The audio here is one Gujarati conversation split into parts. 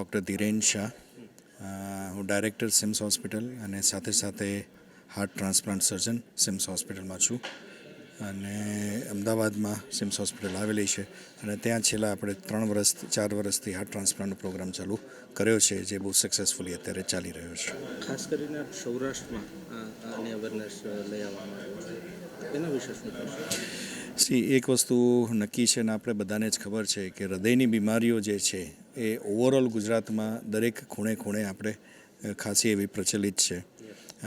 ડૉક્ટર ધીરેન શાહ. હું ડાયરેક્ટર સિમ્સ હોસ્પિટલ અને સાથે સાથે હાર્ટ ટ્રાન્સપ્લાન્ટ સર્જન સિમ્સ હોસ્પિટલમાં છું. અને અમદાવાદમાં સિમ્સ હોસ્પિટલ આવેલી છે અને ત્યાં છેલ્લા આપણે 4 વર્ષથી હાર્ટ ટ્રાન્સપ્લાન્ટનો પ્રોગ્રામ ચાલુ કર્યો છે, જે બહુ સક્સેસફુલી અત્યારે ચાલી રહ્યો છે. ખાસ કરીને સૌરાષ્ટ્રમાં આની અવેરનેસ લઈ આવવામાં આવ્યું છે, એના વિશે શું કહેશો? એક વસ્તુ નક્કી છે ને આપણે બધાને જ ખબર છે કે હૃદયની બીમારીઓ જે છે એ ઓવરઓલ ગુજરાતમાં દરેક ખૂણે ખૂણે આપણે ખાસી એવી પ્રચલિત છે.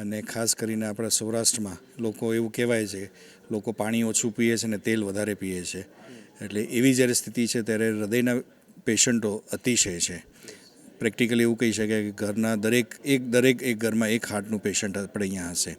અને ખાસ કરીને આપણા સૌરાષ્ટ્રમાં લોકો એવું કહેવાય છે, લોકો પાણી ઓછું પીએ છે ને તેલ વધારે પીએ છે. એટલે એવી જ્યારે સ્થિતિ છે ત્યારે હૃદયના પેશન્ટો અતિશય છે. પ્રેક્ટિકલી એવું કહી શકાય કે ઘરના દરેક એક ઘરમાં એક હાર્ટનું પેશન્ટ આપણે અહીંયા હશે.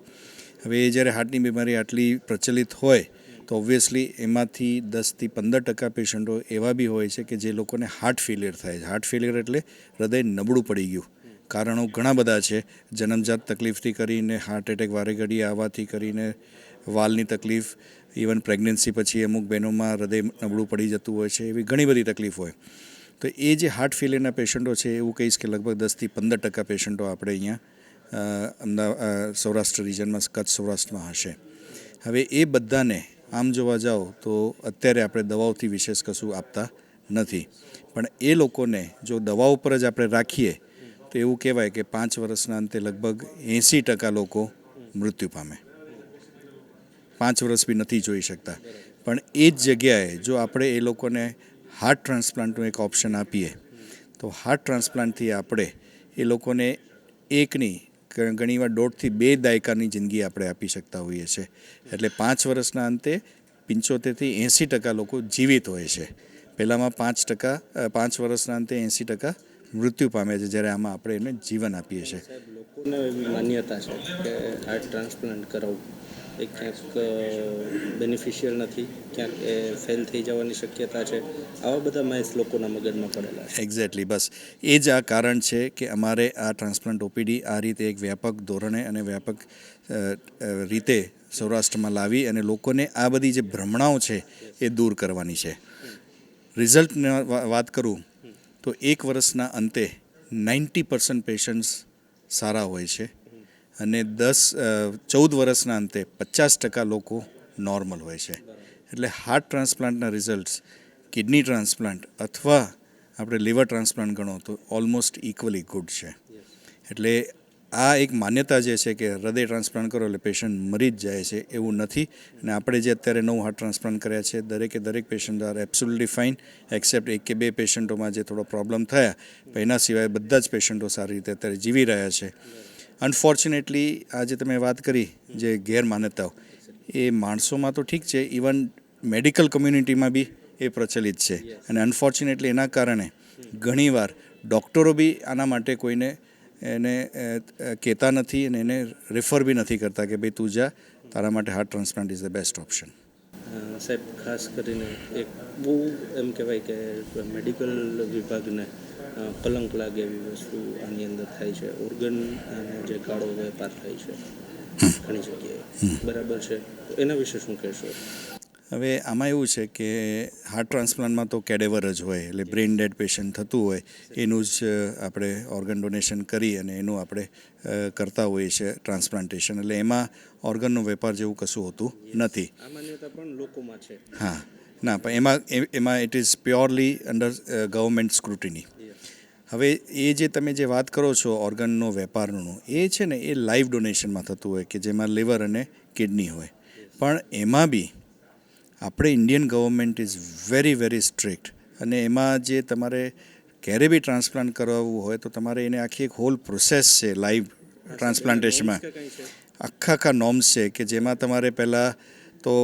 હવે એ જ્યારે હાર્ટની બીમારી આટલી પ્રચલિત હોય તો ઓબ્વિયસલી એમાંથી 10-15% પેશન્ટો એવા બી હોય છે કે જે લોકોને હાર્ટ ફેલિયર થાય છે. હાર્ટ ફેલિયર એટલે હૃદય નબળું પડી ગયું. કારણો ઘણા બધા છે, જન્મજાત તકલીફથી કરીને હાર્ટ એટેક વારે ઘડીએ આવવાથી કરીને વાલની તકલીફ, ઇવન પ્રેગ્નન્સી પછી અમુક બહેનોમાં હૃદય નબળું પડી જતું હોય છે. એવી ઘણી બધી તકલીફ હોય. તો એ જે હાર્ટ ફેલિયરના પેશન્ટો છે, એવું કહીશ કે લગભગ 10-15% પેશન્ટો આપણે અહીંયા સૌરાષ્ટ્ર રિજનમાં, કચ્છ સૌરાષ્ટ્રમાં હશે. હવે એ બધાને આમ જોવા જાઓ તો અત્યારે આપણે દવાઓથી વિશેષ કશું આપતા નથી, પણ એ લોકોને જો દવાઓ પર જ આપણે રાખીએ તો એવું કહેવાય કે 5 વર્ષના અંતે લગભગ 80% લોકો મૃત્યુ પામે. 5 વર્ષ બી નથી જોઈ શકતા. પણ એ જ જગ્યાએ જો આપણે એ લોકોને હાર્ટ ટ્રાન્સપ્લાન્ટનું એક ઓપ્શન આપીએ તો હાર્ટ ટ્રાન્સપ્લાન્ટથી આપણે એ લોકોને એકની ઘણીવાર 1.5-2 દાયકાની જિંદગી આપણે આપી શકતા હોઈએ છીએ. એટલે 5 વર્ષના અંતે 75-80% લોકો જીવિત હોય છે. પહેલાંમાં 5 વર્ષના અંતે 80% મૃત્યુ પામે છે, જ્યારે આમાં આપણે એને જીવન આપીએ છીએ. લોકોને એવી માન્યતા છે કે હાર્ટ ટ્રાન્સપ્લાન્ટ કરાવવું એ ક્યાંક બેનિફિશિયલ નથી, ક્યાંક એ ફેલ થઈ જવાની શક્યતા છે. આવા બધા માહિતી લોકોના મગજમાં પડેલા છે. એક્ઝેક્ટલી, બસ એ જ આ કારણ છે કે અમારે આ ટ્રાન્સપ્લાન્ટ ઓપીડી આ રીતે એક વ્યાપક ધોરણે અને વ્યાપક રીતે સૌરાષ્ટ્રમાં લાવી અને લોકોને આ બધી જે ભ્રમણાઓ છે એ દૂર કરવાની છે. રિઝલ્ટની વાત કરું તો 1 વર્ષના અંતે 90% પેશન્ટ્સ સારા હોય છે અને 14 વર્ષના અંતે 50% લોકો નોર્મલ હોય છે. એટલે હાર્ટ ટ્રાન્સપ્લાન્ટના રિઝલ્ટ્સ કિડની ટ્રાન્સપ્લાન્ટ અથવા આપણે લીવર ટ્રાન્સપ્લાન્ટ ગણો તો ઓલમોસ્ટ ઇક્વલી ગુડ છે. એટલે આ એક માન્યતા જે છે કે હૃદય ટ્રાન્સપ્લાન્ટ કરો એટલે પેશન્ટ મરી જ જાય છે, એવું નથી. અને આપણે જે અત્યારે 9 હાર્ટ ટ્રાન્સપ્લાન્ટ કર્યા છે, દરેક patient R absolutely fine, accept 1 કે 2 પેશન્ટોમાં જે થોડો પ્રોબ્લેમ થયા, પણ એના સિવાય બધા જ પેશન્ટો સારી રીતે અત્યારે જીવી રહ્યા છે. અનફોર્ચ્યુનેટલી આજે તમે વાત કરી જે ગેરમાન્યતાઓ, એ માણસોમાં તો ઠીક છે, ઇવન મેડિકલ કમ્યુનિટીમાં બી એ પ્રચલિત છે. અને અનફોર્ચ્યુનેટલી એના કારણે ઘણીવાર ડૉક્ટરો બી આના માટે કોઈને એને કહેતા નથી અને એને રેફર બી નથી કરતા કે ભાઈ તું જા, તારા માટે heart transplant is the best option. સાહેબ, ખાસ કરીને એક બહુ એમ કહેવાય કે મેડિકલ વિભાગને કલંક લાગે એવી વસ્તુ આની અંદર થાય છે. ઓર્ગન અને જે કાળો વેપાર થાય છે ઘણી જગ્યાએ, બરાબર છે, તો એના વિશે શું કહેશો? હવે આમાં એવું છે કે હાર્ટ ટ્રાન્સપ્લાન્ટમાં તો કેડેવર જ હોય, એટલે બ્રેઇન ડેડ પેશન્ટ થતું હોય એનું જ આપણે ઓર્ગન ડોનેશન કરી અને એનું આપણે કરતા હોઈએ છીએ ટ્રાન્સપ્લાન્ટેશન. એટલે એમાં ઓર્ગનનો વેપાર જેવું કશું હોતું નથી. આ માન્યતા પણ લોકોમાં છે. હા, ના, પણ એમાં it is purely under government scrutiny. હવે એ જે તમે જે વાત કરો છો ઓર્ગનનો વેપારનું, એ છે ને એ લાઈવ ડોનેશનમાં થતું હોય કે જેમાં લીવર અને કિડની હોય. પણ એમાં બી આપણે Indian government is very strict. અને એમાં જે તમારે ક્યારે બી ટ્રાન્સપ્લાન્ટ કરાવવું હોય તો તમારે એને આખી એક હોલ પ્રોસેસ છે લાઈવ ટ્રાન્સપ્લાન્ટેશનમાં. આખા નોર્મ્સ છે કે જેમાં તમારે પહેલાં તો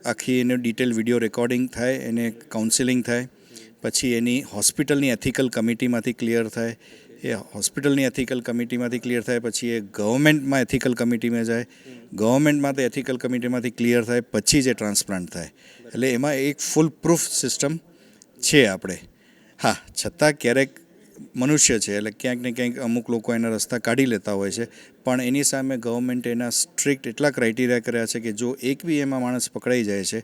આખી એનું ડિટેલ વિડીયો રેકોર્ડિંગ થાય, એને કાઉન્સિલિંગ થાય, પછી એની હોસ્પિટલની એથિકલ કમિટીમાંથી ક્લિયર થાય, એ હોસ્પિટલની એથિકલ કમિટીમાંથી ક્લિયર થાય, પછી એ ગવર્મેન્ટમાં એથિકલ કમિટીમાં જાય, ગવર્મેન્ટમાં તે એથિકલ કમિટીમાંથી ક્લિયર થાય, પછી જે ટ્રાન્સપ્લાન્ટ થાય. એટલે એમાં એક ફૂલ પ્રૂફ સિસ્ટમ છે આપણે. હા, છતાં ક્યારેક મનુષ્ય છે એટલે ક્યાંક ને ક્યાંક અમુક લોકો એના રસ્તા કાઢી લેતા હોય છે, પણ એની સામે ગવર્મેન્ટે એના સ્ટ્રિક્ટ એટલા ક્રાઇટેરિયા કર્યા છે કે જો એક બી એમાં માણસ પકડાઈ જાય છે,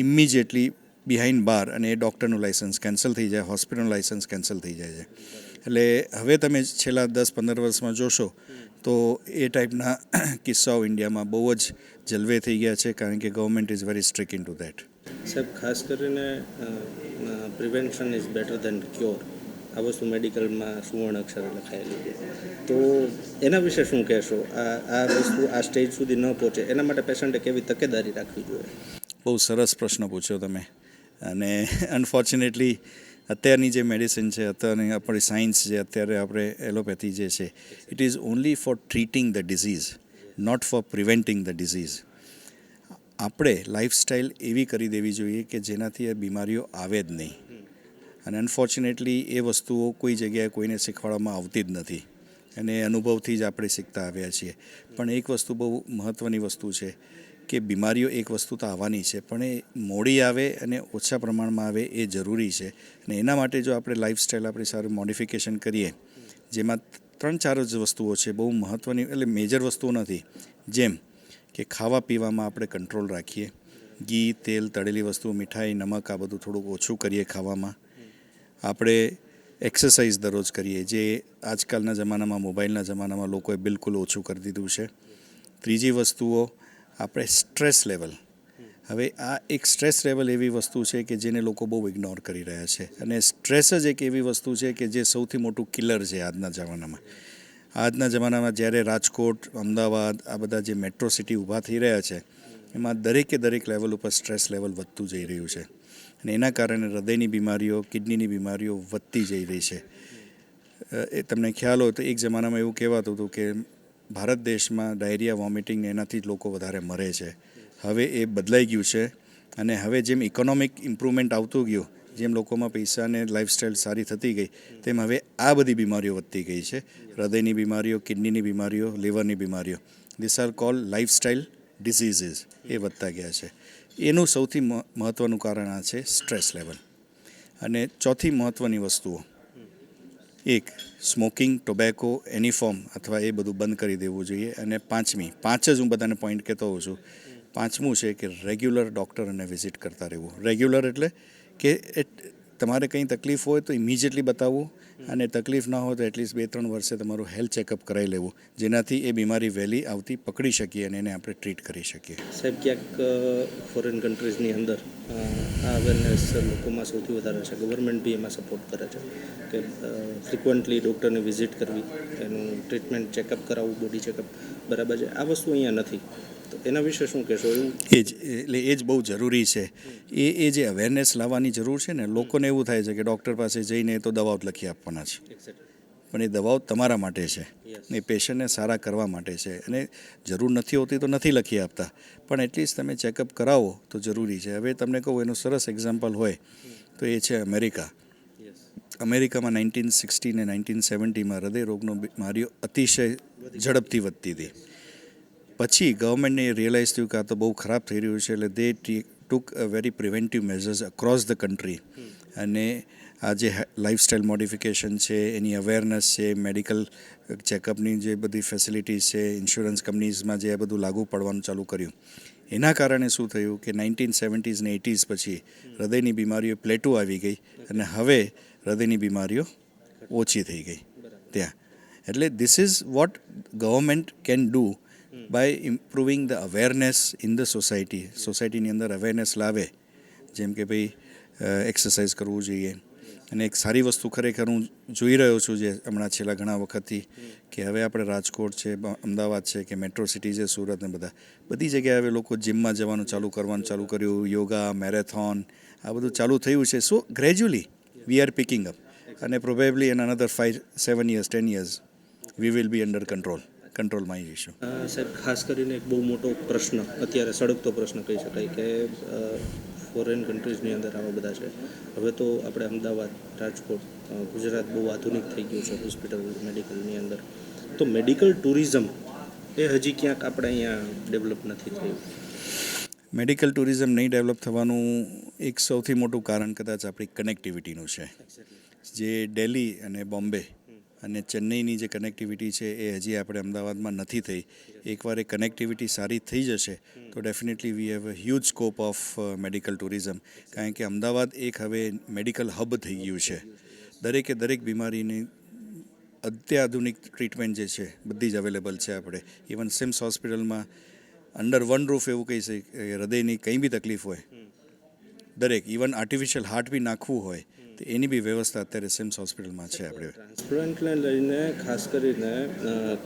ઇમિજિએટલી બિહાઇન્ડ બાર, અને એ ડૉક્ટરનું લાઇસન્સ કેન્સલ થઈ જાય, હોસ્પિટલનું લાઇસન્સ કેન્સલ થઈ જાય છે. એટલે હવે તમે છેલ્લા 10-15 વર્ષમાં જોશો તો એ ટાઈપના કિસ્સાઓ ઇન્ડિયામાં બહુ જ જલવે થઈ ગયા છે, કારણ કે government is very strict in to that. સાહેબ, ખાસ કરીને prevention is better than cure, આ વસ્તુ મેડિકલમાં સુવર્ણ અક્ષરે લખાયેલી છે. તો એના વિશે શું કહેશો? આ વસ્તુ આ સ્ટેજ સુધી ન પહોંચે એના માટે પેશન્ટે કેવી તકેદારી રાખવી જોઈએ? બહુ સરસ પ્રશ્ન પૂછ્યો તમે. અને અનફોર્ચ્યુનેટલી અત્યારની જે મેડિસિન છે, અત્યારની આપણી સાયન્સ છે, અત્યારે આપણે એલોપેથી જે છે, it is only for treating the disease, not for preventing the disease. આપણે લાઈફસ્ટાઈલ એવી કરી દેવી જોઈએ કે જેનાથી એ બીમારીઓ આવે જ નહીં. અને અનફોર્ચ્યુનેટલી એ વસ્તુઓ કોઈ જગ્યાએ કોઈને શીખવાડવામાં આવતી જ નથી, અને અનુભવથી જ આપણે શીખતા આવ્યા છીએ. પણ એક વસ્તુ બહુ મહત્ત્વની વસ્તુ છે કે બીમારીઓ એક વસ્તુ તો આવવાની છે, પણ એ મોડી આવે અને ઓછા પ્રમાણમાં આવે એ જરૂરી છે. અને એના માટે જો આપણે લાઈફસ્ટાઈલ આપણી સારું મોડિફિકેશન કરીએ, જેમાં 3-4 જ વસ્તુઓ છે બહુ મહત્ત્વની, એટલે મેજર વસ્તુઓ નથી. જેમ કે ખાવા પીવામાં આપણે કંટ્રોલ રાખીએ, ઘી, તેલ, તળેલી વસ્તુઓ, મીઠાઈ, નમક આ બધું થોડુંક ઓછું કરીએ ખાવામાં. આપણે એક્સરસાઇઝ દરરોજ કરીએ, જે આજકાલના જમાનામાં, મોબાઈલના જમાનામાં લોકોએ બિલકુલ ઓછું કરી દીધું છે. ત્રીજી વસ્તુઓ, આપણે સ્ટ્રેસ લેવલ. હવે આ એક સ્ટ્રેસ લેવલ એવી વસ્તુ છે કે જેને લોકો બહુ ઇગ્નોર કરી રહ્યા છે, અને સ્ટ્રેસ જ એક એવી વસ્તુ છે કે જે સૌથી મોટું કિલર છે આજના જમાનામાં. આજના જમાનામાં જ્યારે રાજકોટ, અમદાવાદ આ બધા જે મેટ્રો સિટી ઊભા થઈ રહ્યા છે, એમાં દરેક લેવલ ઉપર સ્ટ્રેસ લેવલ વધતું જઈ રહ્યું છે. અને એના કારણે હૃદયની બીમારીઓ, કિડનીની બીમારીઓ વધતી જઈ રહી છે. એ તમને ખ્યાલ હોય તો એક જમાનામાં એવું કહેવાતું હતું કે ભારત દેશમાં ડાયરિયા, વોમિટિંગ એનાથી જ લોકો વધારે મરે છે. હવે એ બદલાઈ ગયું છે, અને હવે જેમ ઇકોનોમિક ઇમ્પ્રુવમેન્ટ આવતું ગયું, જેમ લોકોમાં પૈસાને લાઈફસ્ટાઈલ સારી થતી ગઈ, તેમ હવે આ બધી બીમારીઓ વધતી ગઈ છે. હૃદયની બીમારીઓ, કિડનીની બીમારીઓ, લીવરની બીમારીઓ, these are call lifestyle diseases, એ વધતા ગયા છે. એનું સૌથી મહત્ત્વનું કારણ આ છે સ્ટ્રેસ લેવલ. અને ચોથી મહત્ત્વની વસ્તુઓ, એક સ્મોકિંગ, ટોબેકો, એની ફોર્મ અથવા એ બધું બંધ કરી દેવું જોઈએ. અને પાંચ જ હું બધાને પોઈન્ટ કહેતો હોઉં છું. 5મું છે કે રેગ્યુલર ડૉક્ટરને વિઝિટ કરતા રહેવું. રેગ્યુલર એટલે કે તમારે કંઈ તકલીફ હોય તો ઇમિજિએટલી બતાવવું, અને તકલીફ ના હોય તો એટલીસ્ટ 2-3 વર્ષે તમારું હેલ્થ ચેકઅપ કરાવી લેવું, જેનાથી એ બીમારી વહેલી આવતી પકડી શકીએ અને એને આપણે ટ્રીટ કરી શકીએ. સાહેબ, ક્યાંક ફોરેન કન્ટ્રીઝની અંદર આ અવેરનેસ લોકોમાં સૌથી વધારે છે. ગવર્મેન્ટ બી એમાં સપોર્ટ કરે છે કે ફ્રિકવન્ટલી ડૉક્ટરને વિઝિટ કરવી, એનું ટ્રીટમેન્ટ ચેકઅપ કરાવવું, બોડી ચેકઅપ, બરાબર છે. આ વસ્તુ અહીંયા નથી, તો એના વિશે શું કહેશો? એવું એ જ બહુ જરૂરી છે. એ જે અવેરનેસ લાવવાની જરૂર છે ને, લોકોને એવું થાય છે કે ડૉક્ટર પાસે જઈને તો દવાઓ જ લખી આપવાના છે. એક્ઝેક્ટલી. પણ એ દવાઓ તમારા માટે છે, એ પેશન્ટને સારા કરવા માટે છે. અને જરૂર નથી હોતી તો નથી લખી આપતા, પણ એટલીસ્ટ તમે ચેકઅપ કરાવો તો જરૂરી છે. હવે તમને કહું, એનું સરસ એક્ઝામ્પલ હોય તો એ છે અમેરિકા. અમેરિકામાં 1960 ને 1970માં હૃદયરોગનો બીમારીઓ અતિશય ઝડપથી વધતી હતી. પછી ગવર્મેન્ટને રિયલાઇઝ થયું કે આ તો બહુ ખરાબ થઈ રહ્યું છે, એટલે they took very preventive measures across the country. અને આ જે લાઈફસ્ટાઈલ મોડિફિકેશન છે, એની અવેરનેસ છે, મેડિકલ ચેકઅપની જે બધી ફેસિલિટીઝ છે, ઇન્સ્યોરન્સ કંપનીઝમાં જે આ બધું લાગુ પડવાનું ચાલુ કર્યું, એના કારણે શું થયું કે 1970s ને 80s પછી હૃદયની બીમારીઓ પ્લેટું આવી ગઈ, અને હવે હૃદયની બીમારીઓ ઓછી થઈ ગઈ ત્યાં. એટલે this is what government can do by improving the awareness in the society. સોસાયટીની અંદર અવેરનેસ લાવે, જેમ કે ભાઈ એક્સરસાઇઝ કરવું જોઈએ. અને એક સારી વસ્તુ ખરેખર હું જોઈ રહ્યો છું, જે હમણાં છેલ્લા ઘણા વખતથી, કે હવે આપણે રાજકોટ છે, અમદાવાદ છે, કે મેટ્રો સિટી છે, સુરત ને બધી જગ્યાએ હવે લોકો જિમમાં જવાનું ચાલુ કર્યું, યોગા, મેરેથોન આ બધું ચાલુ થયું છે. So gradually we are picking up, અને probably in another 5-7 years, 10 years we will be under કંટ્રોલમાં આવીશું. સાહેબ, ખાસ કરીને એક બહુ મોટો પ્રશ્ન, અત્યારે સળગતો પ્રશ્ન કહી શકાય, કે ફોરેન કન્ટ્રીઝની અંદર આવા બધા છે. હવે તો આપણે અમદાવાદ, રાજકોટ, ગુજરાત બહુ આધુનિક થઈ ગયું છે હોસ્પિટલ, મેડિકલની અંદર. તો મેડિકલ ટુરિઝમ એ હજી ક્યાંક આપણે અહીંયા ડેવલપ નથી થયું. મેડિકલ ટુરિઝમ નહીં ડેવલપ થવાનું એક સૌથી મોટું કારણ કદાચ આપણી કનેક્ટિવિટીનું છે. જે દિલ્હી અને બોમ્બે અને ચેન્નઈની જે કનેક્ટિવિટી છે એ હજી આપણે અમદાવાદમાં નથી થઈ. એકવાર એ કનેક્ટિવિટી સારી થઈ જશે તો definitely we have a huge scope of medical tourism. કારણ કે અમદાવાદ એક હવે મેડિકલ હબ થઈ ગયું છે. દરેક બીમારીની અત્યાધુનિક ટ્રીટમેન્ટ જે છે બધી જ અવેલેબલ છે આપણે. ઇવન સિમ્સ હોસ્પિટલમાં અંડર વન રૂફ એવું કહી છે કે હૃદયની કંઈ બી તકલીફ હોય દરેક, ઇવન આર્ટિફિશિયલ હાર્ટ બી નાખવું હોય તો એની બી વ્યવસ્થા અત્યારે સિમ્સ હોસ્પિટલમાં છે આપણે. ટ્રાન્સપ્લાન્ટને લઈને ખાસ કરીને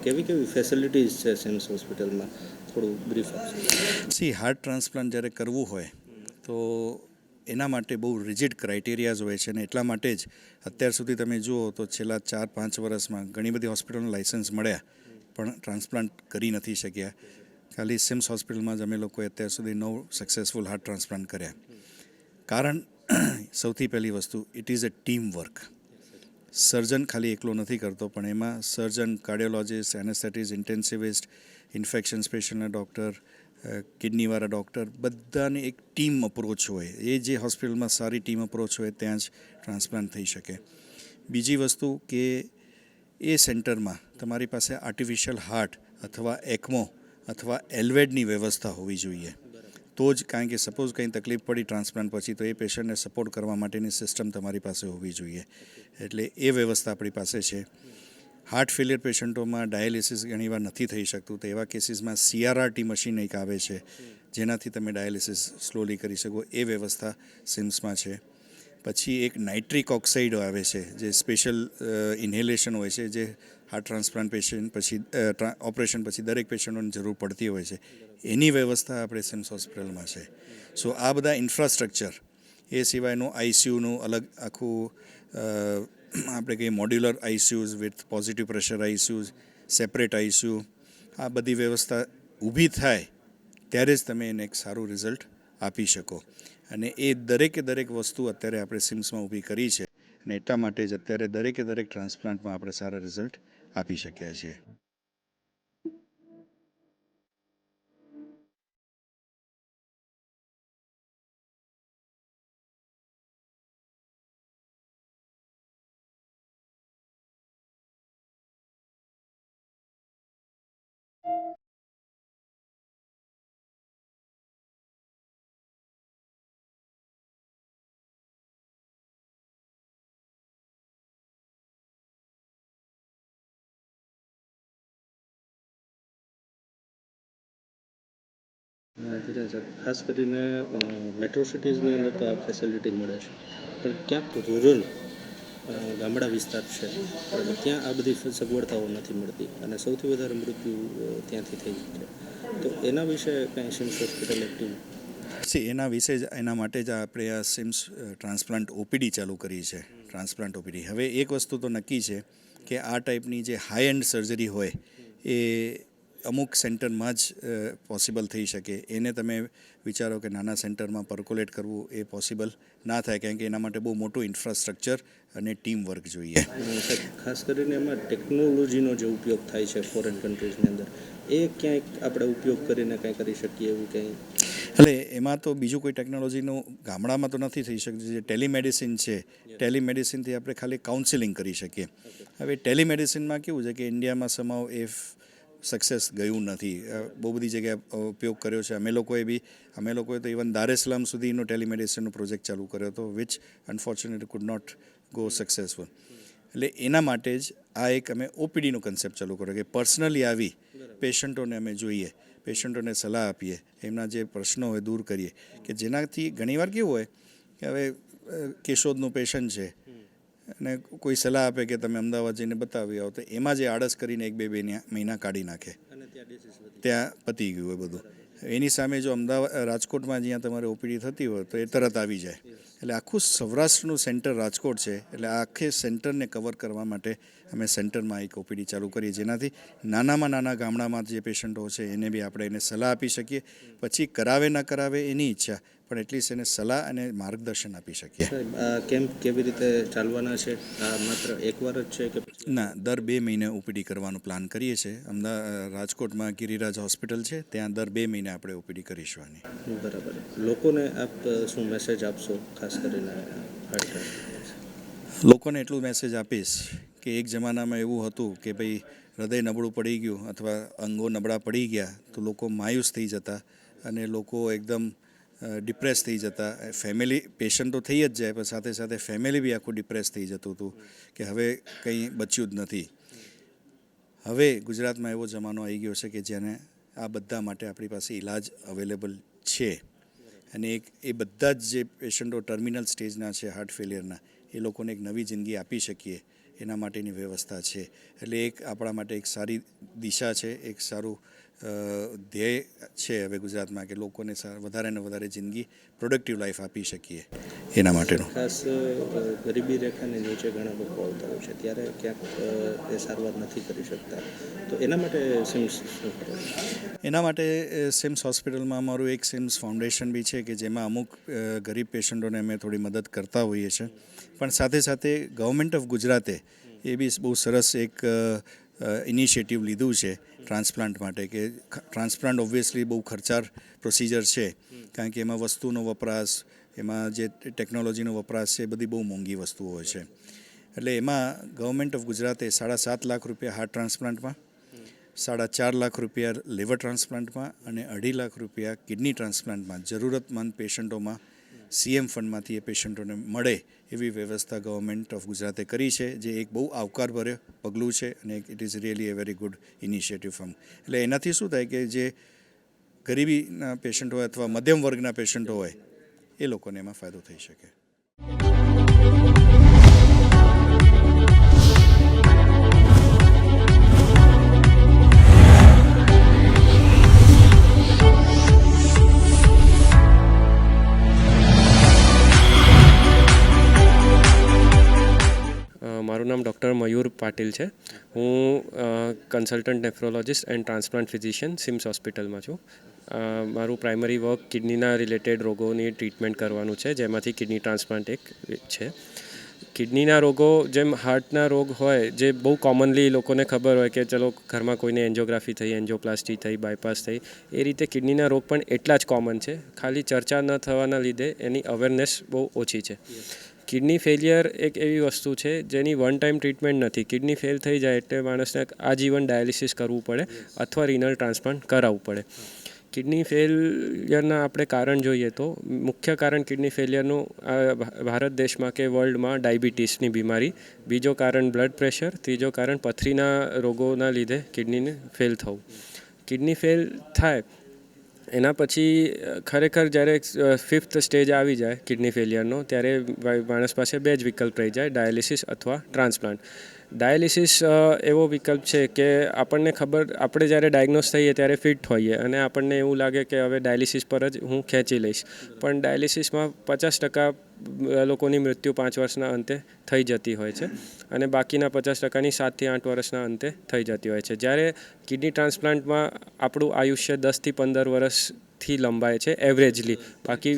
કેવી કેવી ફેસિલિટીઝ છે સિમ્સ હોસ્પિટલમાં, થોડું બ્રીફ આપશો? હાર્ટ ટ્રાન્સપ્લાન્ટ જ્યારે કરવું હોય તો એના માટે બહુ રિજિડ ક્રાઇટેરિયાઝ હોય છે, અને એટલા માટે જ અત્યાર સુધી તમે જુઓ તો છેલ્લા 4-5 વર્ષમાં ઘણી બધી હોસ્પિટલનું લાઇસન્સ મળ્યા પણ ટ્રાન્સપ્લાન્ટ કરી નથી શક્યા. ખાલી સિમ્સ હોસ્પિટલમાં જ અમે લોકોએ અત્યાર સુધી 9 સક્સેસફુલ હાર્ટ ટ્રાન્સપ્લાન્ટ કર્યા. કારણ સૌથી પહેલી વસ્તુ, it is a team work. Surgeon ખાલી એકલો નથી કરતો, પણ એમાં surgeon, cardiologist, anaesthetist, intensivist, infection સ્પેશિયલના ડૉક્ટર, કિડનીવાળા ડૉક્ટર, બધાની એક ટીમ અપ્રોચ હોય. એ જે હોસ્પિટલમાં સારી ટીમ અપ્રોચ હોય ત્યાં જ ટ્રાન્સપ્લાન્ટ થઈ શકે. બીજી વસ્તુ કે એ સેન્ટરમાં તમારી પાસે આર્ટિફિશિયલ હાર્ટ અથવા એક્મો અથવા એલવેડની વ્યવસ્થા હોવી જોઈએ. તો જ, કારણ કે સપોઝ કંઈ તકલીફ પડી ટ્રાન્સપ્લાન્ટ પછી તો એ પેશન્ટને સપોર્ટ કરવા માટેની સિસ્ટમ તમારી પાસે હોવી જોઈએ. એટલે એ વ્યવસ્થા આપણી પાસે છે. હાર્ટ ફેલિયર પેશન્ટોમાં ડાયાલિસિસ ઘણીવાર નથી થઈ શકતું, તો એવા કેસીસમાં CRRT મશીન એક આવે છે જેનાથી તમે ડાયાલિસિસ સ્લોલી કરી શકો. એ વ્યવસ્થા સિમ્સમાં છે. પછી એક નાઇટ્રિક ઓક્સાઇડ આવે છે જે સ્પેશિયલ ઇન્હેલેશન હોય છે, જે હાર્ટ ટ્રાન્સપ્લાન્ટ પેશન્ટ પછી ઓપરેશન પછી દરેક પેશન્ટોને જરૂર પડતી હોય છે. એની વ્યવસ્થા આપણે સિમ્સ હોસ્પિટલમાં છે. સો આ બધા ઇન્ફ્રાસ્ટ્રક્ચર, એ સિવાયનું ICUનું અલગ આખું આપણે કહીએ modular ICUs with positive pressure ICUs, separate ICU, આ બધી વ્યવસ્થા ઊભી થાય ત્યારે જ તમે એને એક સારું રિઝલ્ટ આપી શકો. અને એ દરેકે દરેક વસ્તુ અત્યારે આપણે સિમ્સમાં ઊભી કરી છે, અને એટલા માટે જ અત્યારે દરેકે દરેક ટ્રાન્સપ્લાન્ટમાં આપણે સારા રિઝલ્ટ આપી શક્યા છીએ. ખાસ કરીને મેટ્રો સિટીઝની અંદર તો આ ફેસિલિટી મળે છે, પણ ક્યાંક રૂરલ ગામડા વિસ્તાર છે ત્યાં આ બધી સગવડતાઓ નથી મળતી અને સૌથી વધારે મૃત્યુ ત્યાંથી થઈ છે. તો એના વિશે કાંઈ સિમ્સ હોસ્પિટલ એક્ટિવ? એના વિશે જ, એના માટે જ આપણે આ સિમ્સ ટ્રાન્સપ્લાન્ટ OPD ચાલુ કરી છે. Transplant OPD. હવે એક વસ્તુ તો નક્કી છે કે આ ટાઈપની જે હાઈ એન્ડ સર્જરી હોય એ અમુક સેન્ટરમાં જ પોસિબલ થઈ શકે. એને તમે વિચારો કે નાના સેન્ટરમાં પર્કોલેટ કરવું એ પોસિબલ ના થાય, કારણ કે એના માટે બહુ મોટું ઇન્ફ્રાસ્ટ્રક્ચર અને ટીમ વર્ક જોઈએ. ખાસ કરીને એમાં ટેકનોલોજીનો જે ઉપયોગ થાય છે ફોરેન કન્ટ્રીઝની અંદર, એ ક્યાંક આપણે ઉપયોગ કરીને કાંઈ કરી શકીએ એવું કંઈ? એટલે એમાં તો બીજું કોઈ ટેકનોલોજીનું ગામડામાં તો નથી થઈ શકતું. જે ટેલિમેડિસિન છે, ટેલિમેડિસિનથી આપણે ખાલી કાઉન્સિલિંગ કરી શકીએ. હવે ટેલિમેડિસિનમાં કેવું છે કે ઇન્ડિયામાં સમાવ એ સક્સેસ ગયું નથી. બહુ બધી જગ્યાએ ઉપયોગ કર્યો છે. અમે લોકોએ તો ઇવન દાર એ સલામ સુધીનો ટેલિમેડિસિનનો પ્રોજેક્ટ ચાલુ કર્યો હતો, which unfortunately could not go successful. એટલે એના માટે જ આ એક અમે OPDનો કન્સેપ્ટ ચાલુ કર્યો કે પર્સનલી આવી પેશન્ટોને અમે જોઈએ, પેશન્ટોને સલાહ આપીએ, એમના જે પ્રશ્નો હોય દૂર કરીએ. કે જેનાથી ઘણીવાર કેવું હોય કે હવે કેશોદનું પેશન્ટ છે અને કોઈ સલાહ આપે કે તમે અમદાવાદ જઈને બતાવી આવો, તો એમાં જે આળસ કરીને 1-2 મહિના કાઢી નાખે, ત્યાં પતી ગયું હોય બધું. એની સામે જો રાજકોટમાં જ્યાં તમારે OPD થતી હોય તો એ તરત આવી જાય. એટલે આખું સૌરાષ્ટ્રનું સેન્ટર રાજકોટ છે, એટલે આખે સેન્ટરને કવર કરવા માટે અમે સેન્ટરમાં એક OPD ચાલુ કરીએ, જેનાથી નાનામાં નાના ગામડામાં જે પેશન્ટો છે એને બી આપણે એને સલાહ આપી શકીએ. પછી કરાવે ના કરાવે એની ઈચ્છા, પણ એટલીસ્ટ એને સલાહ અને માર્ગદર્શન આપી શકીએ. આ કેમ્પ કેવી રીતે ચાલવાના છે? આ માત્ર એકવાર જ છે કે ના, દર 2 મહિને OPD કરવાનો પ્લાન કરીએ છીએ. રાજકોટમાં ગિરિરાજ હોસ્પિટલ છે, ત્યાં દર 2 મહિને આપણે OPD કરીશું આની. બરાબર. લોકોને આપ શું મેસેજ આપશો ખાસ કરીને? લોકોને એટલું મેસેજ આપીશ કે એક જમાનામાં એવું હતું કે ભાઈ હૃદય નબળું પડી ગયું અથવા અંગો નબળા પડી ગયા તો લોકો માયુસ થઈ જતા અને લોકો એકદમ ડિપ્રેસ થઈ જતા. ફેમિલી પેશન્ટ તો થઈ જ જાય, પણ સાથે સાથે ફેમિલી બી આખું ડિપ્રેસ થઈ જતું હતું કે હવે કંઈ બચ્યું જ નથી. હવે ગુજરાતમાં એવો જમાનો આવી ગયો છે કે જેને આ બધા માટે આપણી પાસે ઇલાજ અવેલેબલ છે અને એ બધા જ જે પેશન્ટો ટર્મિનલ સ્ટેજના છે હાર્ટ ફેલિયરના એ લોકોને એક નવી જિંદગી આપી શકીએ એના માટેની વ્યવસ્થા છે. એટલે એક આપણા માટે એક સારી દિશા છે, એક સારું ધ્યેય છે હવે ગુજરાતમાં કે લોકોને વધારે ને વધારે જિંદગી પ્રોડક્ટિવ લાઈફ આપી શકીએ એના માટેનું. ખાસ ગરીબી રેખાની નીચે ઘણા લોકો આવતા હોય છે ત્યારે ક્યાંક એ સારવાર નથી કરી શકતા, તો એના માટે સિમ્સ શું કરે? એના માટે સિમ્સ હોસ્પિટલમાં અમારું એક સિમ્સ ફાઉન્ડેશન બી છે કે જેમાં અમુક ગરીબ પેશન્ટોને અમે થોડી મદદ કરતા હોઈએ છીએ. પણ સાથે સાથે ગવર્મેન્ટ ઓફ ગુજરાતે એ બી બહુ સરસ એક ઇનિશિયેટિવ લીધું છે ટ્રાન્સપ્લાન્ટ માટે, કે ટ્રાન્સપ્લાન્ટ ઓબ્વિયસલી બહુ ખર્ચાળ પ્રોસિજર છે કારણ કે એમાં વસ્તુનો વપરાશ, એમાં જે ટેકનોલોજીનો વપરાશ છે એ બધી બહુ મોંઘી વસ્તુઓ હોય છે. એટલે એમાં ગવર્મેન્ટ ઓફ ગુજરાતે 7.5 લાખ રૂપિયા હાર્ટ ટ્રાન્સપ્લાન્ટમાં, 4.5 લાખ રૂપિયા લીવર ટ્રાન્સપ્લાન્ટમાં અને 2.5 લાખ રૂપિયા કિડની ટ્રાન્સપ્લાન્ટમાં જરૂરતમંદ પેશન્ટોમાં CM ફંડમાંથી એ પેશન્ટોને મળે એવી વ્યવસ્થા ગવર્મેન્ટ ઓફ ગુજરાતે કરી છે, જે એક બહુ આવકારભર્યું પગલું છે અને it is really A very good initiative from. એટલે એનાથી શું થાય કે જે ગરીબીના પેશન્ટ હોય અથવા મધ્યમ વર્ગના પેશન્ટો હોય એ લોકોને એમાં ફાયદો થઈ શકે. મારું નામ ડૉક્ટર મયુર પાટીલ છે. હું consultant nephrologist and transplant physician seems હોસ્પિટલમાં છું. મારું પ્રાઇમરી વર્ક કિડનીના રિલેટેડ રોગોની ટ્રીટમેન્ટ કરવાનું છે, જેમાંથી કિડની ટ્રાન્સપ્લાન્ટ એક છે. કિડનીના રોગો જેમ હાર્ટના રોગ હોય, જે બહુ કોમનલી લોકોને ખબર હોય કે ચલો ઘરમાં કોઈને એન્જિયોગ્રાફી થઈ, એન્જિયોપ્લાસ્ટી થઈ, બાયપાસ થઈ, એ રીતે કિડનીના રોગ પણ એટલા જ કોમન છે. ખાલી ચર્ચા ન થવાના લીધે એની અવેરનેસ બહુ ઓછી છે. કિડની ફેલિયર એક એવી વસ્તુ છે જેની વન ટાઈમ ટ્રીટમેન્ટ નથી. કિડની ફેલ થઈ જાય એટલે માણસને આજીવન ડાયાલિસિસ કરવું પડે અથવા રિનલ ટ્રાન્સપ્લાન્ટ કરાવવું પડે. કિડની ફેલિયરના આપણે કારણ જોઈએ તો મુખ્ય કારણ કિડની ફેલિયરનું ભારત દેશમાં કે વર્લ્ડમાં ડાયાબિટીસની બીમારી, બીજો કારણ બ્લડ પ્રેશર, ત્રીજો કારણ પથરીના રોગોના લીધે કિડનીને ફેલ થવું. કિડની ફેલ થાય એના પછી ખરેખર જ્યારે 5th સ્ટેજ આવી જાય કિડની ફેલિયરનો, ત્યારે માણસ પાસે 2 જ વિકલ્પ રહી જાય, ડાયાલિસિસ અથવા ટ્રાન્સપ્લાન્ટ. ડાયાલિસિસ એવો વિકલ્પ છે કે આપણને ખબર, આપણે જ્યારે ડાયગ્નોસ થઈએ ત્યારે ફિટ હોઈએ અને આપણને એવું લાગે કે હવે ડાયાલિસિસ પર જ હું ખેંચી લઈશ. પણ ડાયાલિસિસમાં 50% લોકોની મૃત્યુ 5 વર્ષના અંતે થઈ જતી હોય છે અને બાકીના 50%ની 7 થી 8 વર્ષના અંતે થઈ જતી હોય છે. જ્યારે કિડની ટ્રાન્સપ્લાન્ટમાં આપણું આયુષ્ય 10 થી 15 વર્ષથી લંબાય છે એવરેજલી. બાકી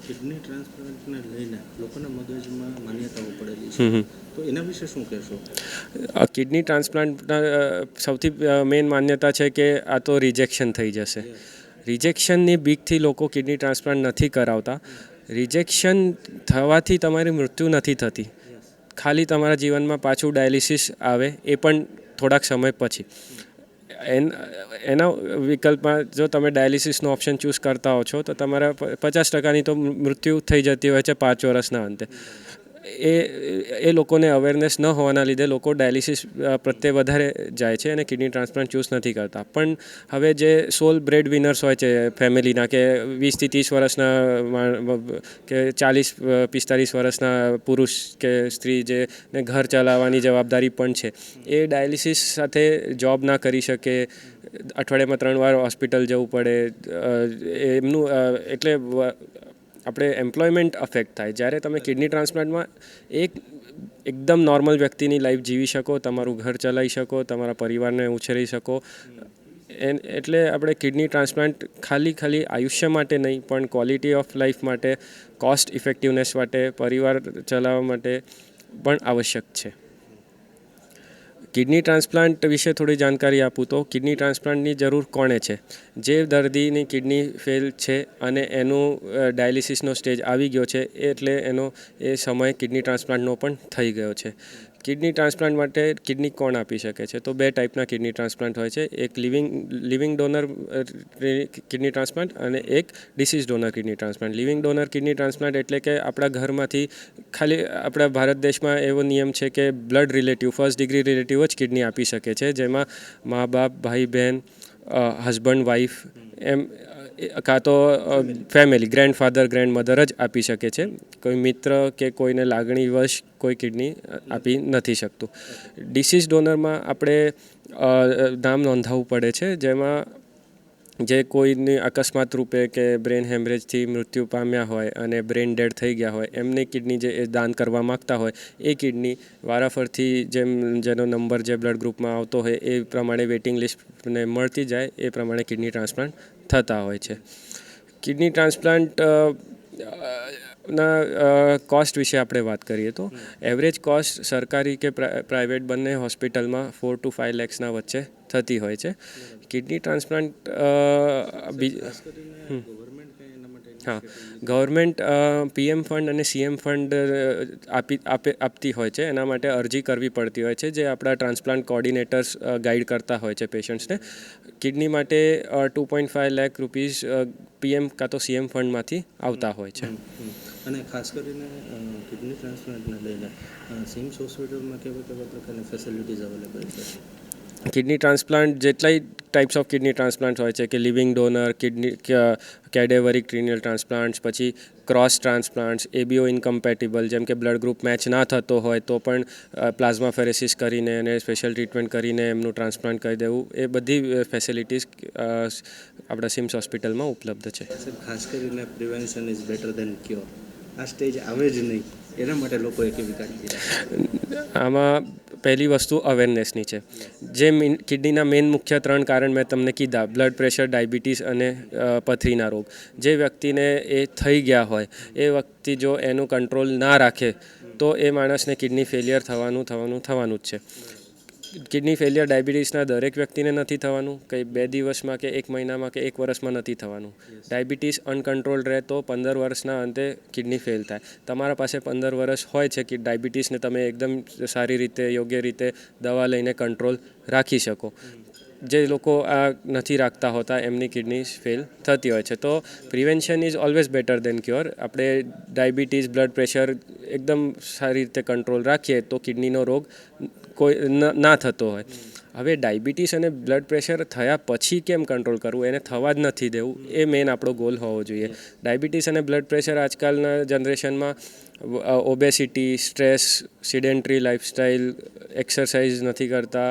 કિડની ટ્રાન્સપ્લાન્ટને લઈને લોકોના મગજમાં માન્યતાઓ પડેલી છે, તો એના વિશે શું કહેશો? કિડની ટ્રાન્સપ્લાન્ટના સૌથી મેઇન માન્યતા છે કે આ તો રિજેક્શન થઈ જશે. રિજેક્શનની બીકથી લોકો કિડની ટ્રાન્સપ્લાન્ટ નથી કરાવતા. રિજેક્શન થવાથી તમારી મૃત્યુ નથી થતી, ખાલી તમારા જીવનમાં પાછું ડાયાલિસિસ આવે, એ પણ થોડાક સમય પછી. એના વિકલ્પમાં જો તમે ડાયાલિસિસનો ઓપ્શન ચૂઝ કરતા હો છો તો તમારા 50%ની તો મૃત્યુ થઈ જતી હોય છે 5 વર્ષના અંતે. એ લોકોને અવેરનેસ ન હોવાના લીધે લોકો ડાયાલિસિસ પ્રત્યે વધારે જાય છે અને કિડની ટ્રાન્સપ્લાન્ટ ચૂઝ નથી કરતા. પણ હવે જે સોલ બ્રેડ વિનર્સ હોય છે ફેમિલીના, કે 20 થી 30 વર્ષના કે 40-45 વર્ષના પુરુષ કે સ્ત્રી જેને ઘર ચલાવવાની જવાબદારી પણ છે, એ ડાયાલિસિસ સાથે જોબ ના કરી શકે, અઠવાડિયામાં 3 વાર હોસ્પિટલ જવું પડે, એમનું એટલે આપણે એમ્પ્લોયમેન્ટ અફેક્ટ થાય. જ્યારે તમે કિડની ટ્રાન્સપ્લાન્ટમાં એકદમ નોર્મલ વ્યક્તિની લાઈફ જીવી શકો, તમારું ઘર ચલાવી શકો, તમારા પરિવારને ઉછેરી શકો. એટલે આપણે કિડની ટ્રાન્સપ્લાન્ટ ખાલી આયુષ્ય માટે નહીં, પણ ક્વોલિટી ઓફ લાઈફ માટે, કોસ્ટ ઇફેક્ટિવનેસ માટે, પરિવાર ચલાવવા માટે પણ આવશ્યક છે. કિડની ટ્રાન્સપ્લાન્ટ વિશે થોડી જાણકારી આપું તો કિડની ટ્રાન્સપ્લાન્ટની જરૂર કોને છે? જે દર્દીની કિડની ફેલ છે અને એનું ડાયાલિસિસનો સ્ટેજ આવી ગયો છે, એટલે એનો એ સમય કિડની ટ્રાન્સપ્લાન્ટનો પણ થઈ ગયો છે. કિડની ટ્રાન્સપ્લાન્ટ માટે કિડની કોણ આપી શકે છે? તો બે ટાઈપના કિડની ટ્રાન્સપ્લાન્ટ હોય છે, એક લિવિંગ ડોનર કિડની ટ્રાન્સપ્લાન્ટ અને એક disease donor kidney transplant. Living donor kidney transplant એટલે કે આપણા ઘરમાંથી ખાલી આપણા ભારત દેશમાં એવો નિયમ છે કે blood relative, first degree relative જ કિડની આપી શકે છે, જેમાં મા બાપ, ભાઈ બહેન, હસબન્ડ વાઈફ એમ કાં તો ફેમિલી, ગ્રેન્ડફાધર ગ્રેન્ડમધર જ આપી શકે છે. કોઈ મિત્ર કે કોઈને લાગણીવશ કોઈ કિડની આપી નથી શકતું. ડિસીઝ ડોનરમાં આપણે નામ નોંધાવવું પડે છે, જેમાં જે કોઈની અકસ્માત રૂપે કે બ્રેન હેમરેજથી મૃત્યુ પામ્યા હોય અને બ્રેન ડેડ થઈ ગયા હોય, એમની કિડની જે એ દાન કરવા માગતા હોય, એ કિડની વારાફરથી જેનો નંબર જે બ્લડ ગ્રુપમાં આવતો હોય એ પ્રમાણે વેઇટિંગ લિસ્ટને મળતી જાય, એ પ્રમાણે કિડની ટ્રાન્સપ્લાન્ટ થતા હોય છે. કિડની ટ્રાન્સપ્લાન્ટ ના કોસ્ટ વિશે આપણે વાત કરીએ તો એવરેજ કોસ્ટ સરકારી કે પ્રાઇવેટ બંને હોસ્પિટલમાં 4 to 5 lakhsના વચ્ચે થતી હોય છે. કિડની ટ્રાન્સપ્લાન્ટ હા, ગવર્મેન્ટ PM ફંડ અને CM ફંડ આપતી હોય છે. એના માટે અરજી કરવી પડતી હોય છે, જે આપણા ટ્રાન્સપ્લાન્ટ કોઓર્ડિનેટર્સ ગાઈડ કરતા હોય છે પેશન્ટ્સને. કિડની માટે 2.5 lakh રૂપીઝ PM કાં તો CM ફંડમાંથી આવતા હોય છે. અને ખાસ કરીને કિડની ટ્રાન્સપ્લાન્ટને લઈને સિમ્સ હોસ્પિટલમાં કેવા પ્રકારની ફેસિલિટીઝ અવેલેબલ છે? કિડની ટ્રાન્સપ્લાન્ટ જેટલાય ટાઈપ્સ ઓફ કિડની ટ્રાન્સપ્લાન્ટ હોય છે, કે living donor, kidney cadaveric cranial transplants, પછી ક્રોસ ટ્રાન્સપ્લાન્ટ્સ, ABO ઇનકમ્પેટિબલ, જેમ કે બ્લડ ગ્રુપ મેચ ના થતો હોય તો પણ પ્લાઝમા ફેરેસિસ કરીને અને સ્પેશિયલ ટ્રીટમેન્ટ કરીને એમનું ટ્રાન્સપ્લાન્ટ કરી દેવું, એ બધી ફેસિલિટીઝ આપણા સિમ્સ હોસ્પિટલમાં ઉપલબ્ધ છે. ખાસ કરીને prevention is better than cure, આ સ્ટેજ આવે જ નહીં એના માટે લોકોએ કેવી કાળજી રાખવી? આમાં પહેલી વસ્તુ અવેરનેસની છે. જે કિડનીના મેઇન મુખ્ય 3 કારણ મેં તમને કીધા, બ્લડ પ્રેશર, ડાયાબિટીસ અને પથરીના રોગ. જે વ્યક્તિને એ થઈ ગયા હોય એ વ્યક્તિ જો એનું કંટ્રોલ ના રાખે તો એ માણસને કિડની ફેલિયર થવાનું જ છે. કિડની ફેલિયર ડાયાબિટીસના દરેક વ્યક્તિને નથી થવાનું, કંઈ 2 દિવસમાં કે 1 મહિનામાં કે 1 વર્ષમાં નથી થવાનું. ડાયાબિટીસ અનકન્ટ્રોલ્ડ રહે તો 15 વર્ષના અંતે કિડની ફેલ થાય. તમારા પાસે 15 વર્ષ હોય છે કે ડાયાબિટીસને તમે એકદમ સારી રીતે, યોગ્ય રીતે દવા લઈને કંટ્રોલ રાખી શકો. જે લોકો આ નથી રાખતા હોતા એમની કિડની ફેલ થતી હોય છે. તો prevention is always better than cure. આપણે ડાયાબિટીસ, બ્લડ પ્રેશર એકદમ સારી રીતે કંટ્રોલ રાખીએ તો કિડનીનો રોગ કોઈ ના થતો હોય. હવે ડાયાબિટીસ અને બ્લડ પ્રેશર થયા પછી કેમ કંટ્રોલ કરવું, એને થવા જ નથી દેવું, એ મેઇન આપણો ગોલ હોવો જોઈએ. ડાયાબિટીસ અને બ્લડ પ્રેશર આજકાલના જનરેશનમાં obesity, stress, sedentary lifestyle, exercise નથી કરતા,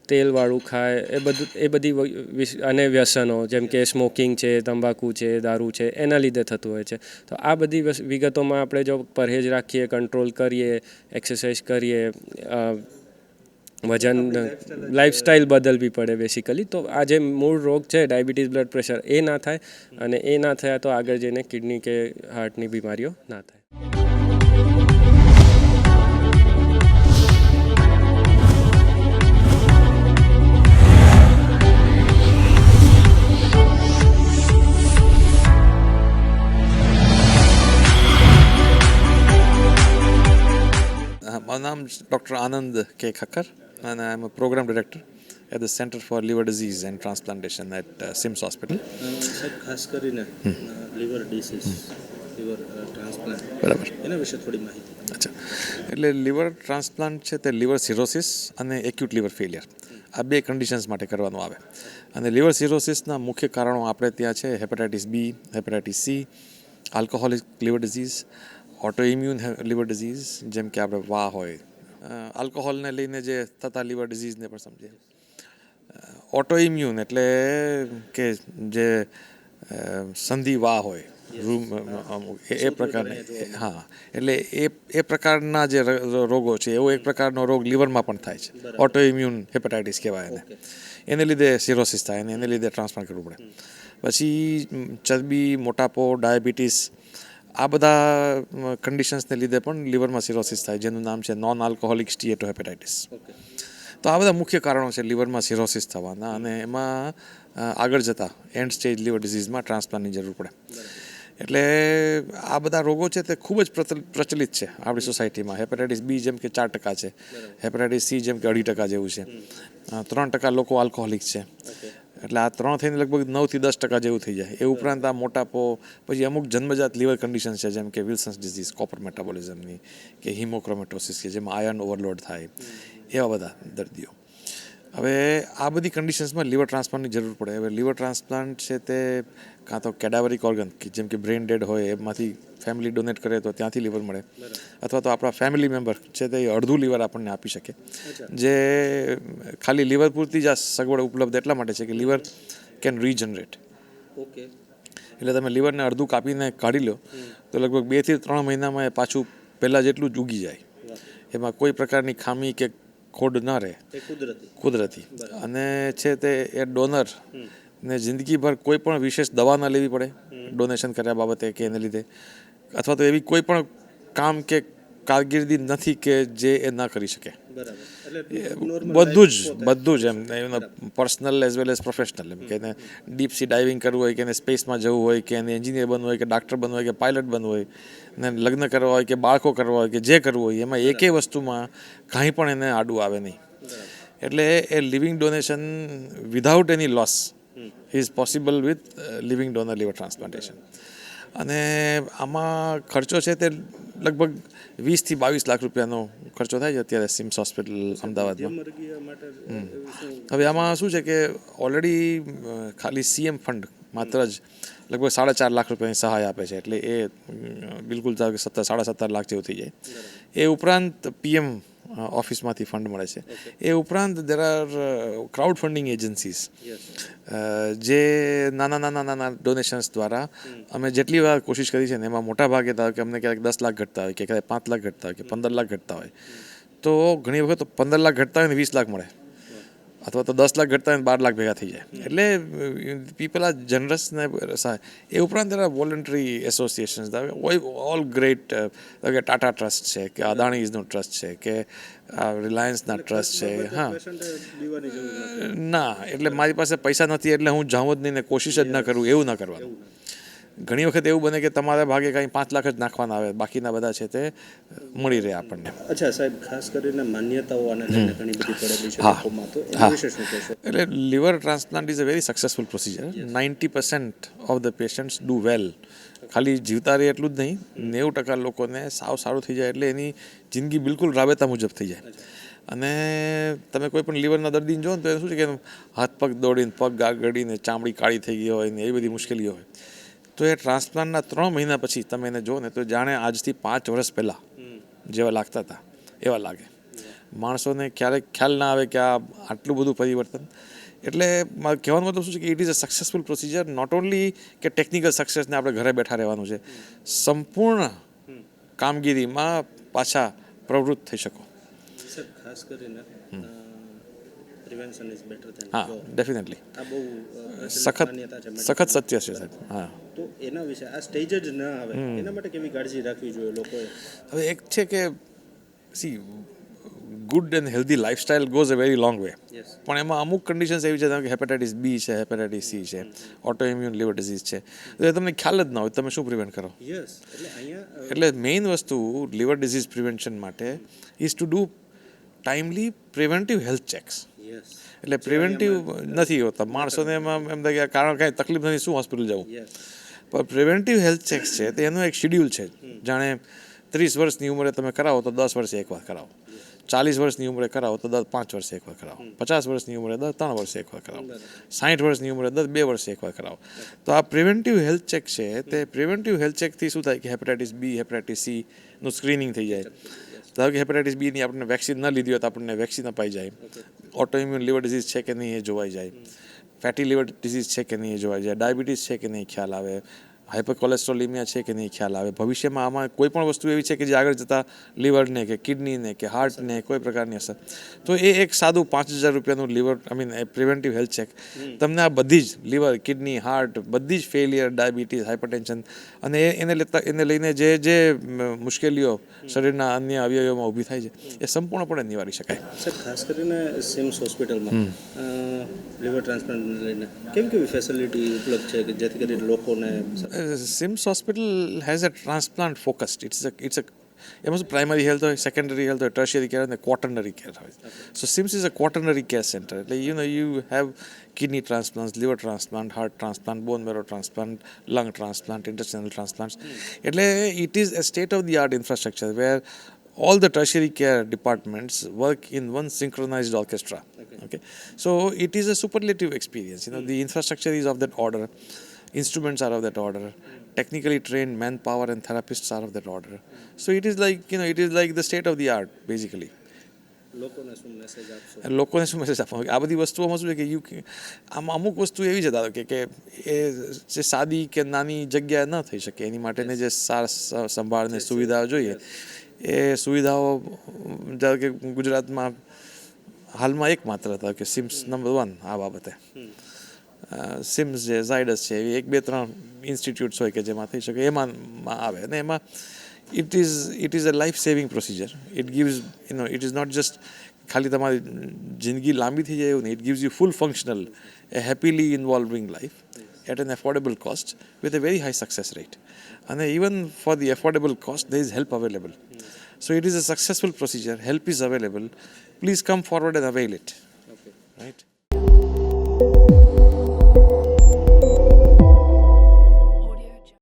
તેલવાળું ખાય, એ બધી અને વ્યસનો જેમ કે સ્મોકિંગ છે, તંબાકુ છે, દારૂ છે, એના લીધે થતું હોય છે. તો આ બધી વિગતોમાં આપણે જો પરહેજ રાખીએ, કંટ્રોલ કરીએ, એક્સરસાઇઝ કરીએ, વજન, લાઈફસ્ટાઈલ બદલવી પડે બેસિકલી, તો આ જે મૂળ રોગ છે ડાયાબિટીસ, બ્લડ પ્રેશર, એ ના થાય. અને એ ના થયા તો આગળ જઈને કિડની કે હાર્ટની બીમારીઓ ના થાય. My name is Dr. Anand K. Khakkar and I am a program director at the Center for Liver Disease and Transplantation at SIMS Hospital. સાહેબ, ખાસ કરીને લીવર ડિસીઝ, લીવર ટ્રાન્સપ્લાન્ટ, બરાબર, એના વિશે થોડી માહિતી. અચ્છા, એટલે લીવર ટ્રાન્સપ્લાન્ટ છે તે લીવર સિરોસિસ અને એક્યુટ લીવર ફેલિયર, આ 2 કન્ડિશન્સ માટે કરવાનું આવે. અને લીવર સિરોસિસના મુખ્ય કારણો આપણે ત્યાં છે hepatitis B, hepatitis C, alcoholic liver disease, autoimmune liver disease, જેમ કે આપણે વા હોય, આલ્કોહોલને લઈને જે થતા લીવર ડિઝીઝને પણ સમજીએ. ઓટોઇમ્યુન એટલે કે જે સંધિવા હોય, એ પ્રકારની, હા, એટલે એ પ્રકારના જે રોગો છે એવો એક પ્રકારનો રોગ લીવરમાં પણ થાય છે, ઓટોઇમ્યુન હેપેટાઇટિસ કહેવાય એને. એને લીધે સિરોસિસ થાય અને એને લીધે ટ્રાન્સપ્લાન્ટ કરવું પડે. પછી ચરબી, મોટાપો, ડાયાબિટીસ, આ બધા કન્ડિશન્સને લીધે પણ લીવરમાં સિરોસિસ થાય, જેનું નામ છે નોન આલ્કોહોલિક સ્ટીએટોહેપેટાઇટિસ. તો આ બધા મુખ્ય કારણો છે લીવરમાં સિરોસિસ થવાના, અને એમાં આગળ જતાં એન્ડ સ્ટેજ લીવર ડિઝીઝમાં ટ્રાન્સપ્લાન્ટની જરૂર પડે. એટલે આ બધા રોગો છે તે ખૂબ જ પ્રચલિત છે આપણી સોસાયટીમાં. હેપેટાઇટિસ બી જેમ કે 4% છે, હેપેટાઇટિસ સી જેમ કે 2.5% જેવું છે, 3% લોકો આલ્કોહોલિક છે. એટલે આ 3 થઈને લગભગ 9 થી 10% જેવું થઈ જાય. એ ઉપરાંત આ મોટાપો, પછી અમુક જન્મજાત લીવર કન્ડિશન છે જેમ કે વિલ્સન્સ ડિઝીઝ, કોપર મેટાબોલિઝમની, કે હિમોક્રોમેટોસિસ કે જેમાં આયર્ન ઓવરલોડ થાય, એવા બધા દર્દીઓ. હવે આ બધી કન્ડિશન્સમાં લીવર ટ્રાન્સપ્લાન્ટની જરૂર પડે. હવે લીવર ટ્રાન્સપ્લાન્ટ છે તે કાં તો કેડાવરિક ઓર્ગન કે જેમ કે બ્રેઇન ડેડ હોય એમાંથી ફેમિલી ડોનેટ કરે તો ત્યાંથી લીવર મળે, અથવા તો આપણા ફેમિલી મેમ્બર છે તે અડધું લીવર આપણને આપી શકે. જે ખાલી લીવર પૂરતી જ આ સગવડ ઉપલબ્ધ એટલા માટે છે કે લીવર કેન રીજનરેટ. ઓકે. એટલે તમે લીવરને અડધું કાપીને કાઢી લો તો લગભગ 2 થી 3 મહિનામાં એ પાછું પહેલાં જેટલું જ ઉગી જાય. એમાં કોઈ પ્રકારની ખામી કે ખોડ ન રહે, કુદરતી. અને છે તે એ ડોનર ને જિંદગીભર કોઈ પણ વિશેષ દવા ન લેવી પડે ડોનેશન કર્યા બાબતે કે એને લીધે, અથવા તો એવી કોઈ પણ કામ કે કારકિર્દી નથી કે જે એ ન કરી શકે. બધું જ એમ personal as well as professional. એમ કે એને ડીપ સી ડાઇવિંગ કરવું હોય, કે એને સ્પેસમાં જવું હોય, કે એને એન્જિનિયર બનવું હોય, કે ડાક્ટર બનવું હોય, કે પાયલટ બનવું હોય, ને લગ્ન કરવા હોય, કે બાળકો કરવા હોય, કે જે કરવું હોય, એમાં એકેય વસ્તુમાં કાંઈ પણ એને આડું આવે નહીં. એટલે એ living donation without any loss is possible with living donor liver transplantation. અને આમાં ખર્ચો છે તે લગભગ 20 થી 22 લાખ રૂપિયાનો ખર્ચો થાય છે અત્યારે સિમ્સ હોસ્પિટલ અમદાવાદમાં. હવે આમાં શું છે કે ઓલરેડી ખાલી સીએમ ફંડ માત્ર જ લગભગ 4.5 લાખ રૂપિયાની સહાય આપે છે. એટલે એ બિલકુલ 17.5 લાખ જેવું થઈ જાય. એ ઉપરાંત પીએમ ઓફિસમાંથી ફંડ મળે છે. એ ઉપરાંત there are crowd funding agencies જે નાના ડોનેશન્સ દ્વારા અમે જેટલી વાર કોશિશ કરી છે ને એમાં મોટા ભાગે થાય કે અમને ક્યારેક 10 લાખ ઘટતા હોય, કે ક્યારેક 5 લાખ ઘટતા હોય, કે 15 લાખ ઘટતા હોય, તો ઘણી વખત 15 લાખ ઘટતા હોય ને 20 લાખ મળે, અથવા તો 10 લાખ ઘટતા હોય ને 12 લાખ ભેગા થઈ જાય. એટલે પીપલ આર જનરસ ને સહાય. એ ઉપરાંત એના વોલન્ટરી એસોસિએશન્સ ઓલ ગ્રેટ, કે ટાટા ટ્રસ્ટ છે, કે અદાણીઝનો ટ્રસ્ટ છે, કે રિલાયન્સના ટ્રસ્ટ છે. હા, ના, એટલે મારી પાસે પૈસા નથી એટલે હું જાઉં જ નહીં ને કોશિશ જ ન કરું, એવું ન કરવાનું. ઘણી વખત એવું બને કે તમારા ભાગે કાંઈ 5 લાખ જ નાખવાના આવે, બાકીના બધા છે તે મળી રહે આપણને. અચ્છા સાહેબ, ખાસ કરીને માન્યતાઓ આને લઈને ઘણી બધી પડેલી છે લોકોમાં, તો એના વિશે શું કહેશો? એટલે liver transplant is a very successful procedure. 90% of the patients do well. ખાલી જીવતા રહે એટલું જ નહીં, 90% લોકોને સારું થઈ જાય. એટલે એની જિંદગી બિલકુલ રાબેતા મુજબ થઈ જાય. અને તમે કોઈ પણ લીવરના દર્દીને જો ને તો શું છે કે હાથ પગ દોડીને, પગ ગાગડીને, ચામડી કાળી થઈ ગઈ હોય ને એવી બધી મુશ્કેલીઓ હોય, તો એ ટ્રાન્સપ્લાન્ટના 3 મહિના પછી તમે એને જો ને તો જાણે આજથી 5 વર્ષ પહેલાં જેવા લાગતા હતા એવા લાગે. માણસોને ક્યારેક ખ્યાલ ના આવે કે આ આટલું બધું પરિવર્તન. એટલે મારે કહેવાનો મતલબ શું છે કે it is a successful procedure. Not only કે ટેકનિકલ સક્સેસને આપણે ઘરે બેઠા રહેવાનું છે, સંપૂર્ણ કામગીરીમાં પાછા પ્રવૃત્ત થઈ શકો. સર, ખાસ કરીને પ્રિવેન્શન ઇઝ બેટર ધેન હા, ડેફિનેટલી. આ બહુ સખત સત્ય છે સાહેબ. હા, તો એના વિશે આ સ્ટેજ જ ન આવે એના માટે કેવી કાળજી રાખવી જોઈએ લોકોએ? હવે એક છે કે C good and healthy lifestyle goes a very long way. પણ એમાં અમુક કન્ડિશન્સ એવી છે કે હેપેટાઇટિસ બી છે, હેપેટાઇટિસ સી છે, ઓટોઇમ્યુન લીવર ડિઝીઝ છે, તો એ તમને ખ્યાલ જ ના હોય તમે શું પ્રિવેન્ટ કરો. એટલે મેઇન વસ્તુ લીવર ડિઝીઝ પ્રિવેન્શન માટે is to do timely preventive health checks. એટલે પ્રિવેન્ટિવ નથી હોતા માણસોને એમ થાય કે કારણ કાંઈ તકલીફ નથી, શું હોસ્પિટલ જવું. પણ પ્રિવેન્ટિવ હેલ્થ ચેક્સ છે તે એનું એક શેડ્યુલ છે. જાણે 30 વર્ષની ઉંમરે તમે કરાવો તો 10 વર્ષે એકવાર કરાવો, 40 વર્ષની ઉંમરે કરાવો તો 5 વર્ષે એકવાર કરાવો, 50 વર્ષની ઉંમરે 3 વર્ષે એકવાર કરાવો, 60 વર્ષની ઉંમરે 2 વર્ષે એકવાર કરાવો. તો આ પ્રિવેન્ટિવ હેલ્થ ચેક છે તે પ્રિવેન્ટિવ હેલ્થ ચેકથી શું થાય કે હેપેટાઇટિસ બી, હેપેટાઇટિસ સીનું સ્ક્રીનિંગ થઈ જાય. ધારો કે હેપેટાઇટિસ બીની આપણને વેક્સિન ન લીધી હોય તો આપણને વેક્સિન અપાઈ જાય. ઓટોઇમ્યુન લીવર ડિઝીઝ છે કે નહીં એ જોવાઈ જાય. ફેટી લીવર ડિઝીઝ છે કે નહીં એ જોવાઈ જાય. ડાયાબિટીસ છે કે નહીં ખ્યાલ આવે. હાઇપર કોલેસ્ટ્રોલિમિયા છે કે નહીં ખ્યાલ આવે. ભવિષ્યમાં આમાં કોઈ પણ વસ્તુ એવી છે કે જે આગળ જતાં લીવરને કે કિડનીને કે હાર્ટને કોઈ પ્રકારની અસર, તો એ એક સાદું 5,000 રૂપિયાનું લીવર પ્રિવેન્ટિવ હેલ્થ ચેક તમને આ બધી જ લીવર, કિડની, હાર્ટ, બધી જ ફેલિયર, ડાયાબિટીસ, હાઇપરટેન્શન અને એને લઈને જે મુશ્કેલીઓ શરીરના અન્ય અવયવોમાં ઊભી થાય છે એ સંપૂર્ણપણે નિવારી શકાય. સર, ખાસ કરીને સિમ્સ હોસ્પિટલમાં લીવર ટ્રાન્સપ્લાન્ટ લઈને કેવી ફેસિલિટી ઉપલબ્ધ છે કે જેથી કરીને લોકોને CIMS hospital has a transplant focused. It's a એમાં શું પ્રાઇમરી હેલ્થ હોય, સેકન્ડરી હેલ્થ હોય, ટર્શિયરી કેર અને ક્વોટર્નરી કેર હોય. So CIMS is a quaternary care centre. એટલે you have kidney transplant, liver transplant, heart transplant, bone marrow transplant, lung transplant, intestinal transplant. એટલે it is a state of the art infrastructure where all the tertiary care departments work in one synchronized orchestra. Okay, so it is a superlative experience. The infrastructure is of that order, instruments are of that order, technically trained manpower and therapists are of that order. So it is like it is like the state of the art basically. લોકોને શું મેસેજ આપશો? લોકોને શું મેસેજ આપવાનો? આ બધી વસ્તુઓમાં શું છે કે આમાં અમુક વસ્તુ એવી છે ધારો કે એ જે સાદી કે નાની જગ્યાએ ન થઈ શકે, એની માટેની જે સાર સંભાળ ને સુવિધાઓ જોઈએ, એ સુવિધાઓ ધારો કે ગુજરાતમાં હાલમાં એક માત્ર હતા કે સિમ્સ નંબર 1 આ બાબતે. સિમ્સ જે ઝાયડસ છે એવી 1-2-3 ઇન્સ્ટિટ્યૂટ્સ હોય કે જેમાં થઈ શકે, એમાં આવે. અને એમાં it is a life saving procedure. It gives it is not just ખાલી તમારી જિંદગી લાંબી થઈ જાય એવું નહીં. It gives you full functional, a happily involving life at an affordable cost with a very high success rate. And even for the affordable cost there is help available. So it is a successful procedure. Help is available. Please come forward and avail it. Okay. Right.